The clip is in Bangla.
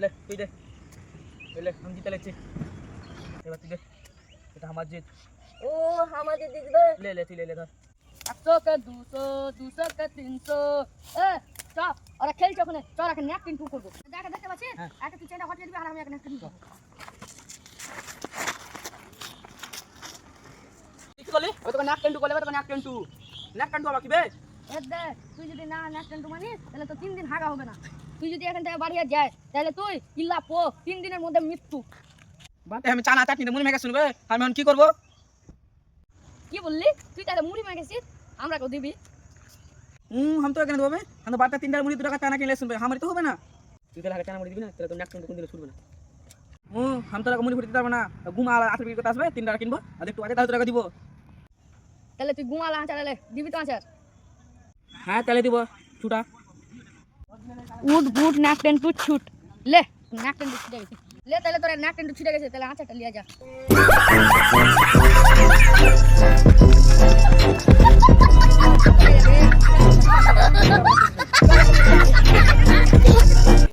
ले তুই দে ले हम जीते लेছি এবার তুই দে এটা আমার জিত ও আমাদের দিদি দে ले তুই ले ধর 100 का 200 200 का 300 এ চ ওরা খেলছে ওখানে চ রাখে ন্যাপকিন টু করব দেখা দেখতে পাচ্ছিস একটা তুই চেনটা হটিয়ে দিবি আর আমি একটা ন্যাপকিন টু কি করলি ওই তো ন্যাপকিন টু করলে তো ন্যাপকিন টু আবার কি বে এ দে তুই যদি না ন্যাপকিন টু মানিস তাহলে তো 3 দিন হাগা হবে না তুই যদি এখান থেকে বাড়িয়ে যায় তাহলে তুই ইল্লা পো 3 দিনের মধ্যে মৃত্যু বাতে আমি চানা চাটনি মুড়ি মেখে শুনবে আমি এখন কি করব কি বললি তুই তাহলে মুড়ি মাগেছিস আমরা কো দিবি हम तो এখানে দেবে हम तो বারটা তিনটা মুড়ি 2 টাকা চানা কিনলে শুনবে আমারই তো হবে না তুই তাহলে চানা মুড়ি দিবি না তাহলে তো ন্যাপকিন টু কোন দিন ছুটবে না हम तो মুড়ি ফুটি দিতে পারবো না ঘুমা 8 বিক্রি করতে আসবে 3 টাকা কিনবো আর একটু আগে 10 টাকা দিব তাহলে তুই গুমালা আচারে দিবি তো আচার হ্যাঁ তাহলে দিব ছুটা উড গুড ন্যাপকিন টু ছুট ले ন্যাপকিন টু ছিটে গেছে ले তাহলে তোর ন্যাপকিন টু ছিটে গেছে তাহলে আচারটা লিয়া যা